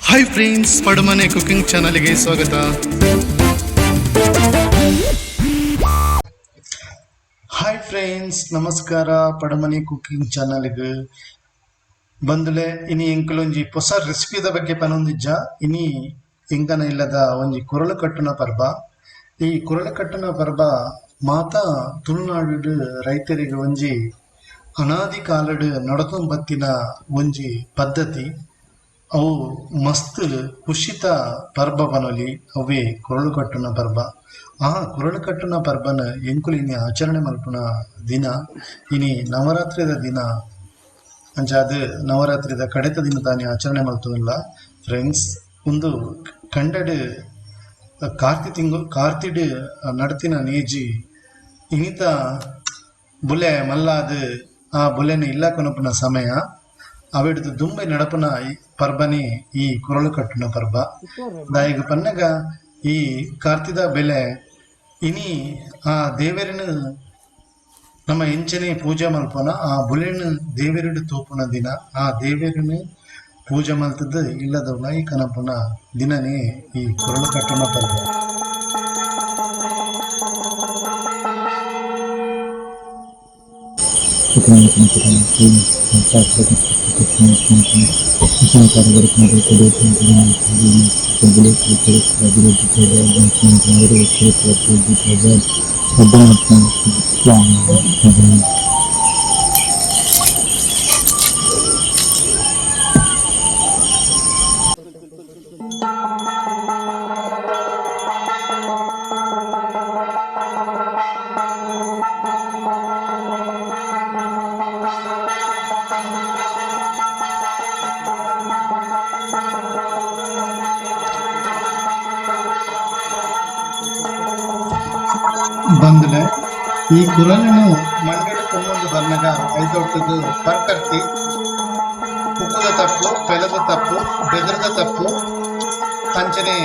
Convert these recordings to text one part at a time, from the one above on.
Hi friends, ಪಡಮನೆ cooking ಚಾನಲ್ಗೆ ಸ್ವಾಗತ. Hi friends, ನಮಸ್ಕಾರ. ಪಡಮನೆ ಕುಕಿಂಗ್ ಚಾನಲ್ಗೆ ಬಂದುಲೆ ಇನಿ ಎಂಕಲೊಂಜಿ ಹೊಸ ರೆಸಿಪಿದ ಬಗ್ಗೆ ಪನೊಂದಿಜ್ಜ. ಇನಿ ಎಂಕನ ಇಲ್ಲದ ಒಂಜಿ ಕೊರಳು ಕಟ್ಟುನ ಪರ್ಬ. ಈ ಕೊರಳು ಕಟ್ಟುನ ಪರ್ಬ ಮಾತ ತುಳುನಾಡು ರೈತರಿಗೆ ಒಂಜಿ ಅನಾದಿ ಕಾಲಡ್ ನಡತೊಂದು ಬತ್ತಿನ ಒಂಜಿ ಪದ್ಧತಿ. ಅವು ಮಸ್ತ್ ಖುಷಿತ ಪರ್ಬ ಪನೊಲಿ ಅವೇ ಕೊರಳು ಕಟ್ಟುನ ಪರ್ಬ. ಆ ಕೊರಳು ಕಟ್ಟುನ ಪರ್ಬನ ಎಂಕುಲು ಇನಿ ಆಚರಣೆ ಮಲ್ಪುನ ದಿನ ಇನಿ ನವರಾತ್ರಿದ ದಿನ ಅಂಚಾದ ನವರಾತ್ರಿದ ಕಡೆತ ದಿನ ತಾನೇ ಆಚರಣೆ ಮಲ್ತುದಿಲ್ಲ ಫ್ರೆಂಡ್ಸ್. ಒಂದು ಕಂಡಡ್ ಕಾರ್ತಿಡ್ ನಡತಿನ ನೇಜಿ ಇನಿತ ಬುಲೆ ಮಲ್ಲಾದ ಆ ಬುಲೆನ ಇಲ್ಲ ಕೊನಪುನ ಸಮಯ ಅವಿಡ್ದು ದುಂಬೈ ನಡಪುನ ಪರ್ಬನೆ ಈ ಕೊರಳು ಕಟ್ಟುನ ಪರ್ಬ. ದಾಯಿಗ ಪನ್ನಗ ಈ ಕಾರ್ತಿದ ಬೆಲೆ ಇನಿ ಆ ದೇವರಿನ ನಮ್ಮ ಎಂಚನೆ ಪೂಜೆ ಮಲ್ಪನ ಆ ಬುಲೆನ ದೇವರಿಡು ತೋಪುನ ದಿನ. ಆ ದೇವರಿನ ಪೂಜೆ ಮಲ್ತದ್ದು ಇಲ್ಲದ ಉಲಾಯಿ ಕನಪುನ ದಿನನೇ ಈ ಕೊರಳು ಕಟ್ಟುನ ಪರ್ಬ. ಬಂದುಲೆ ಈ ಕುರಲನ್ನು ಮಂಡಳಿ ತುಂಬೊಂದು ಬರ್ನಗ ಐದೊಟ್ಟದು ಪರ್ಕರ್ತಿ ಉಕ್ಕುದ ತಪ್ಪು, ಬೆಲದ ತಪ್ಪು, ಬೆದರದ ತಪ್ಪು, ಅಂಚನೆ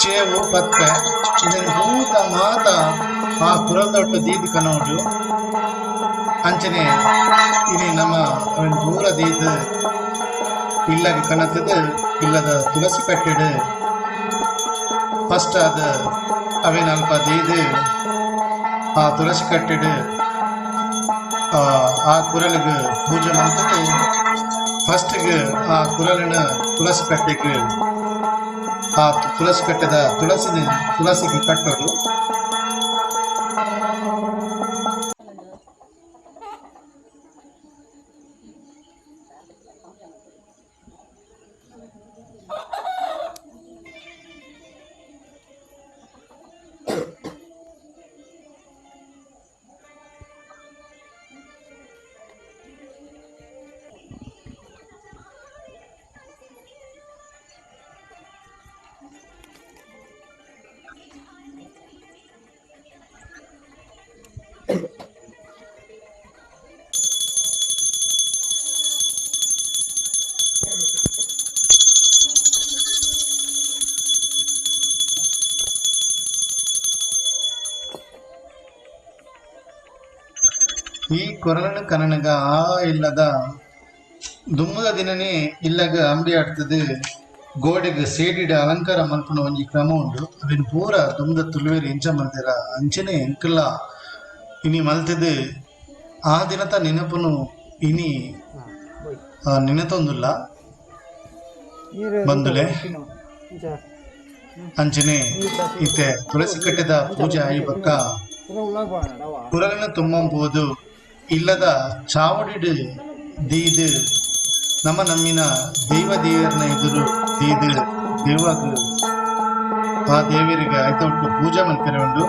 ಚೇವು ಪತ್ತೆ ಇದನ್ನು ಭೂತ ಮಾತ ಆ ಕುರಲ್ದೊಟ್ಟು ದೀದ್ ಕನೋಡು ಅಂಚನೆ ಇನಿ ನಮ್ಮ ದೂರ ದೀದ್ ಇಲ್ಲಗ ಕನತದ ಇಲ್ಲದ ತುಳಸಿ ಕಟ್ಟಿಡು ಫಸ್ಟ್ ಅದು ಅವೇನಲ್ಪ ದೀದ್ ಆ ತುಳಸಿ ಕಟ್ಟಿಡು ಆ ಕುರಲಿಗೆ ಪೂಜೆ ಮಾಡ್ತದೆ. ಫಸ್ಟಿಗೆ ಆ ಕುರಲಿನ ತುಳಸಿ ಕಟ್ಟೆಗೆ ಆ ತುಳಸಿ ಕಟ್ಟದ ತುಳಸಿಗೆ ಕಟ್ಟೋದು. ಈ ಕೊರಲನ ಕನನಗ ಆ ಇಲ್ಲದ ದುಮ್ಮದ ದಿನನೇ ಇಲ್ಲಗ ಅಂಬಿ ಆಡ್ತದೆ. ಗೋಡೆಗೆ ಸೇಡಿಡ ಅಲಂಕಾರ ಮಲ್ಪುನ ಒಂಜಿ ಕ್ರಮ ಉಂಡು. ಅವಿನ ಪೂರ ದುಮ್ಮದ ತುಳುವೇರಿ ಎಂಚ ಮಲ್ತೆರ ಅಂಚನೆ ಎಂಕಲ್ಲ ಇನಿ ಮಲ್ತದು ಆ ದಿನತ ನೆನಪುನು ಇನಿ ನೆನತೊಂದುಲ್ಲ ಬಂದುಲೆ. ಅಂಚನೆ ಇತ್ತೆ ತುಳಸಿ ಕಟ್ಟೆದ ಪೂಜೆ ಆಯಿ ಬಕ್ಕ ಕುರಲಿನ ತುಂಬಂಬೋದು ಇಲ್ಲದ ಚಾವಡಿಡು ದೀದು ನಮ್ಮ ನಮ್ಮಿನ ದೇವರನ್ನ ಎದುರು ದೀದು ದೇವಾಗ ಆ ದೇವರಿಗೆ ಆಯ್ತು ಪೂಜೆ ಮಲ್ಪೆರೆ ಉಂಡು.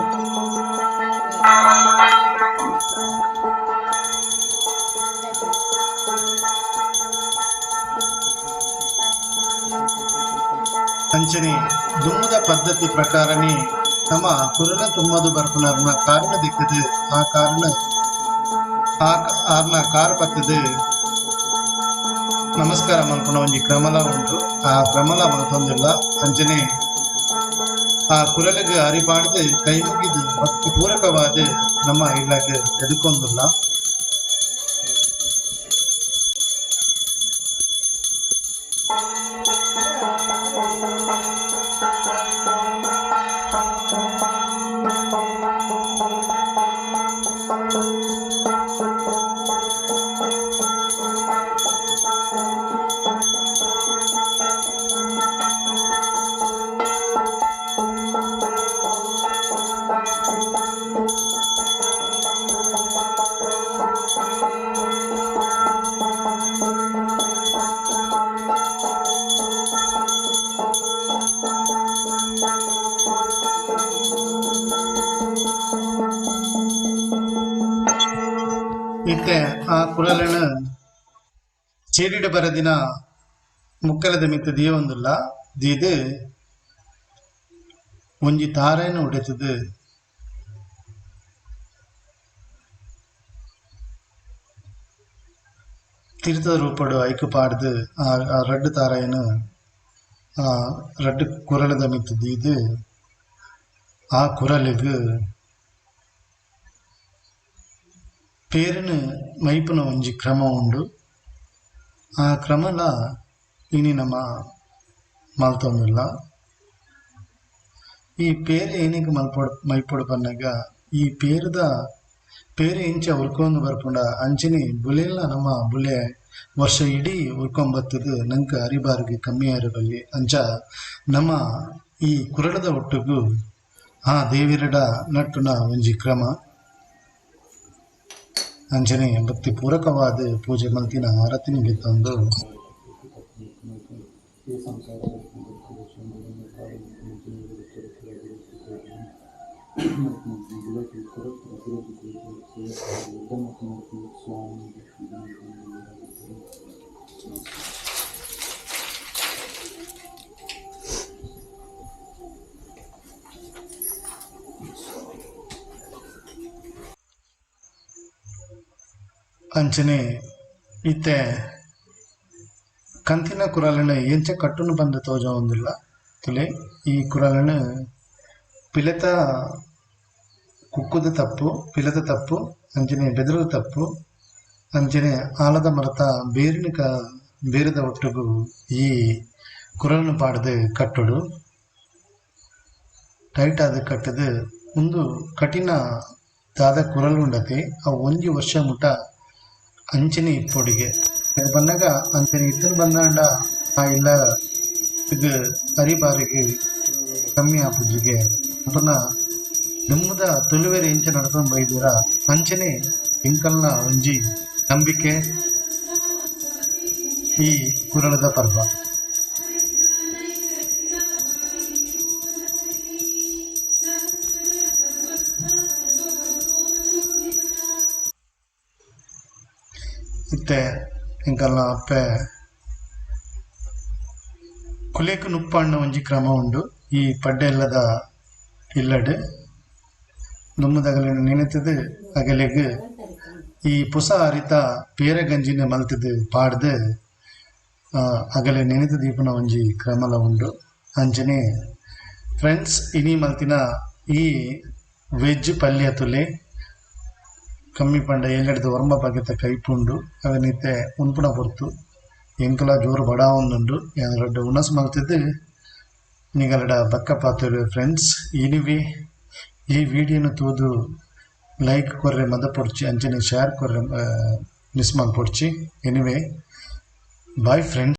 ಅಂಚನೆ ದುಮ್ಮದ ಪದ್ಧತಿ ಪ್ರಕಾರನೇ ನಮ್ಮ ಕುರಲ ತುಂಬದು ಬರ್ಪುನರ್ನ ಕಾರಣ ದಿಕ್ಕದು ಆ ಕಾರಣ ಆರ್ನ ಕಾರ್ ಪತ್ತದು ನಮಸ್ಕಾರ ಮಲ್ಪುನ ಒಂಜಿ ಕ್ರಮಲ ಉಂಟು. ಆ ಕ್ರಮಲ ಮಲ್ತೊಂದಿಲ್ಲ ಅಂಚನೆ ಆ ಕುರಲಿಗೆ ಅರಿಪಾಡ್ದು ಕೈ ಮುಗಿದು ಭಕ್ತಿ ಪೂರಕವಾದ ನಮ್ಮ ಇಲಾಖೆ ಎದುಕೊಂದಿಲ್ಲ. ಇತ್ತೆ ಆ ಕುರಲನ ಚೇರಿಡ ಬರದಿನ ಮುಕ್ಕಲದ ಮಿತ್ತ ದಿಯವೊಂದುಲ್ಲ ದೀದು ಒಂಜಿ ತಾರೆಯನ್ನು ಉಡೆತದು ತೀರ್ಥದ ರೂಪಡು ಐಕು ಪಾಡ್ದು ಆ ರಡ್ಡು ತಾರೆಯನ್ನು ಆ ರಡ್ಡು ಕುರಲದ ಮಿತ್ತ ದೀದು ಆ ಕುರಲಿಗೆ పేరును మైపున ಒಂಜಿ ಕ್ರಮ ಉಂಡು ಆ ಕ್ರಮಲ ಇನಿ ನಮ್ಮ ಮಲ್ತೊಂದುಲ್ಲ ಈ ಪೇರು ಏನಿಗೆ ಮೈಪೊಡು ಪನ್ನಗ ಈ ಪೇರು ಇಂಚ ಉರ್ಕೊಂಡು ಬರ್ಪುಂಡ ಅಂಚನೆ ಬುಲೆಲ್ಲ ನಮ್ಮ ಬುಲೆ ವರ್ಷ ಇಡೀ ಉರ್ಕೊಂಬತ್ತದು ನಂಗೆ ಅರಿಬಾರಿಗೆ ಕಮ್ಮಿ ಆಯಿರಬಲ್ಲಿ ಅಂಚ ನಮ್ಮ ಈ ಕುರಳದ ಒಟ್ಟಿಗೂ ಆ ದೇವಿರಡ ನಟ್ಟುನ ಒಂಜಿ ಕ್ರಮ ಅಂಚನೆ ಭಕ್ತಿ ಪೂರಕವಾದ ಪೂಜೆ ಮಲ್ತಿನ ಆರತಿನಿಗೆ ತಂದು ಅಂಚನೆ ಇತ್ತೆ ಕಂತಿನ ಕುರಾಲನ್ನು ಎಂಚ ಕಟ್ಟುನು ಬಂದು ತೋಜ ಒಂದಿಲ್ಲ ತುಲೆ ಈ ಕುರಾಲನ್ನು ಪಿಲತ ಕುಕ್ಕುದ ತಪ್ಪು ಪಿಲದ ತಪ್ಪು ಅಂಚನೆ ಬೆದರದ ತಪ್ಪು ಅಂಚನೆ ಆಲದ ಮರತ ಬೇರದ ಒಟ್ಟಿಗೂ ಈ ಕುರಲನ್ನು ಪಾಡದು ಕಟ್ಟುಡು ಟೈಟ್ ಆದ ಕಟ್ಟದು ಒಂದು ಕಠಿಣ ದಾದ ಕುರಲು ಉಂಡತೆ ಆ ಒಂಜಿ ವರ್ಷ ಮುಟ ಅಂಚನೆ ಇಪ್ಪೊಡಿಗೆ ಬಂದಾಗ ಅಂಚನೆ ಇತ್ತನ ಬಂದಾಂಡ ಆ ಇಲ್ಲ ಇದು ಅರಿಬಾರಿಗೆ ಕಮ್ಮಿ ಆಪುಜಿಗೆ ಪುನ ನಿಮ್ಮದ ತುಳುವೆರೆ ಇಂಚ ನಡ್ಕೊಂಡು ಬೈದೀರ ಅಂಚನೆ ಇಂಕಲ್ನ ಒಂಜಿ ನಂಬಿಕೆ ಈ ಕುರಳದ ಪರ್ವ ಇತ್ತೆ ಇಂಕಲ್ನ ಅಪ್ಪೆ ಕುಲೇಕು ನುಪ್ಪಣ್ಣ ಒಂಜಿ ಕ್ರಮ ಉಂಡು ಈ ಪಡ್ಡೆ ಇಲ್ಲದ ಇಲ್ಲಡು ದುಮ್ಮದಗಲಿನ ನೆನೆತದು ಅಗಲಿಗೆ ಈ ಪುಸ ಅರಿತ ಪೇರ ಗಂಜಿನ ಮಲ್ತದು ಪಾಡ್ದು ಅಗಲೆ ನೆನೆತ ದೀಪನ ಒಂಜಿ ಕ್ರಮಲ ಉಂಡು ಅಂಚನೆ ಫ್ರೆಂಡ್ಸ್ ಇನಿ ಮಲ್ತಿನ ಈ ವೆಜ್ ಪಲ್ಯ ತುಲೆ ಕಮ್ಮಿ ಪಂಡ ಏಲಡ್ದು ಒರ್ಮ ಬಗೆತ ಕೈಪುಂಡು ಅವನಿತ್ತೆ ಉನ್ಪುಣ ಪೊರ್ತು ಎಂಕಲ ಜೋರು ಬಡ ಒಂದುಂಡು ಎರಡು ಉಣಸ್ ಮಲ್ತಿದ್ದು ನಿಗಲಡ ಬಕ್ಕ ಪಾತೇರು ಫ್ರೆಂಡ್ಸ್ ಇನಿವೆ ಈ ವಿಡಿಯೋನ ತೂದು ಲೈಕ್ ಕೊರ್ರೆ ಮದ ಪೊಡ್ಚಿ ಅಂಚನೆ ಶೇರ್ ಕೊರ್ರೆ ಮಿಸ್ ಮಾಡಿ ಪೊಡ್ಚಿ ಎನಿವೆ ಬಾಯ್ ಫ್ರೆಂಡ್ಸ್.